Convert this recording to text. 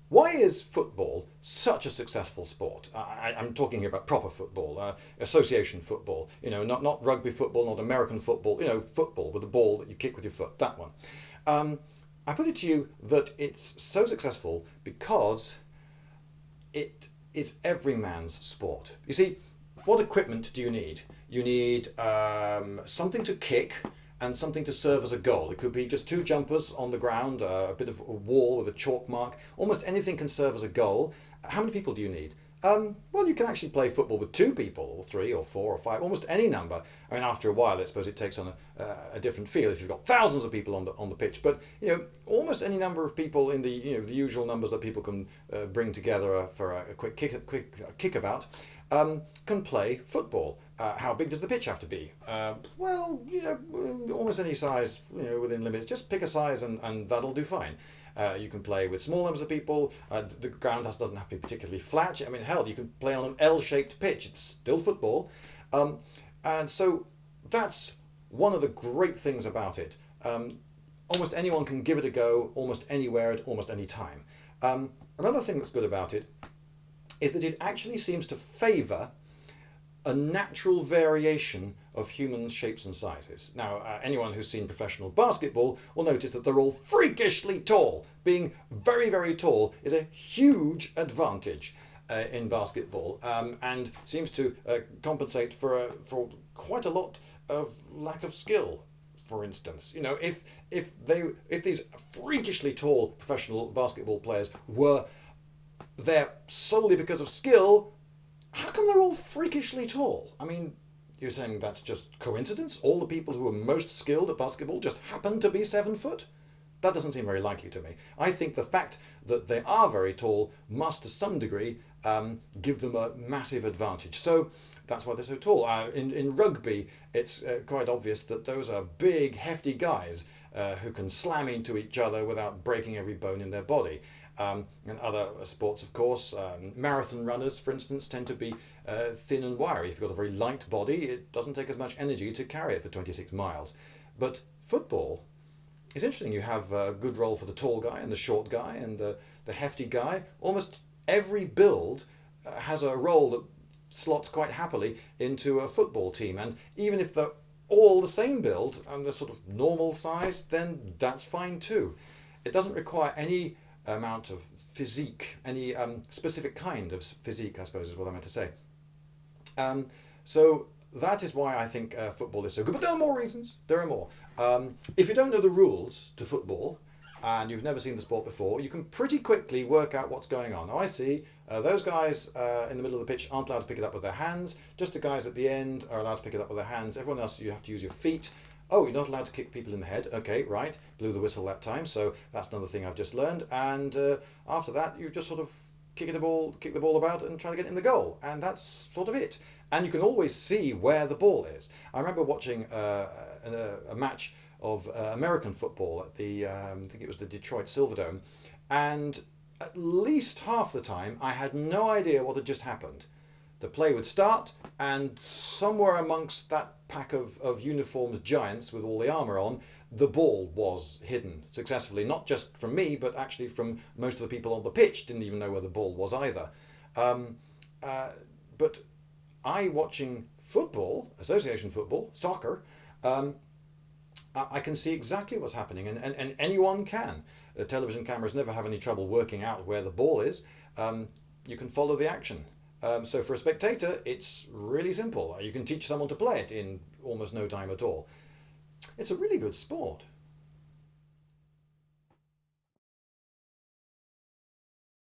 Why is football such a successful sport? I'm talking about proper football, association football. Not rugby football, not American football. Football with a ball that you kick with your foot. That one. Um, I put it to you that it's so successful because it is every man's sport. You see, what equipment do you need? You need something to kick and something to serve as a goal. It could be just two jumpers on the ground, a bit of a wall with a chalk mark. Almost anything can serve as a goal. How many people do you need? Well, you can actually play football with two people, or three, or four, or five, almost any number. I mean, after a while, I suppose it takes on a different feel if you've got thousands of people on the pitch. But almost any number of people in the usual numbers that people can bring together for a quick kickabout can play football. How big does the pitch have to be? Well, almost any size, within limits. Just pick a size and that'll do fine. You can play with small numbers of people. The ground doesn't have to be particularly flat. I mean, hell, you can play on an L-shaped pitch. It's still football. And so that's one of the great things about it. Almost anyone can give it a go, almost anywhere, at almost any time. Another thing that's good about it is that it actually seems to favour a natural variation of human shapes and sizes. Now, anyone who's seen professional basketball will notice that they're all freakishly tall. Being very, very tall is a huge advantage in basketball, and seems to compensate for quite a lot of lack of skill. For instance, if these freakishly tall professional basketball players were there solely because of skill, how come they're all freakishly tall? I mean, you're saying that's just coincidence? All the people who are most skilled at basketball just happen to be 7 foot? That doesn't seem very likely to me. I think the fact that they are very tall must, to some degree, give them a massive advantage. So that's why they're so tall. In rugby, it's quite obvious that those are big, hefty guys who can slam into each other without breaking every bone in their body. And other sports, of course, marathon runners, for instance, tend to be thin and wiry. If you've got a very light body, it doesn't take as much energy to carry it for 26 miles. But football is interesting. You have a good role for the tall guy and the short guy and the hefty guy. Almost every build has a role that slots quite happily into a football team. And even if they're all the same build and they're sort of normal size, then that's fine too. It doesn't require any amount of physique, any specific kind of physique, I suppose is what I meant to say. So that is why I think football is so good. But there are more reasons. There are more. If you don't know the rules to football and you've never seen the sport before, you can pretty quickly work out what's going on. Now I see those guys in the middle of the pitch aren't allowed to pick it up with their hands. Just the guys at the end are allowed to pick it up with their hands. Everyone else, you have to use your feet. Oh, you're not allowed to kick people in the head. Okay, right. Blew the whistle that time. So that's another thing I've just learned. And after that, you just sort of kick the ball about and try to get it in the goal. And that's sort of it. And you can always see where the ball is. I remember watching a match of American football at the, I think it was the Detroit Silverdome. And at least half the time, I had no idea what had just happened. The play would start, and somewhere amongst that pack of uniformed giants with all the armour on, the ball was hidden successfully. Not just from me, but actually from most of the people on the pitch didn't even know where the ball was either. But I, watching football, association football, soccer, I can see exactly what's happening, and anyone can. The television cameras never have any trouble working out where the ball is. You can follow the action. So for a spectator, it's really simple. You can teach someone to play it in almost no time at all. It's a really good sport.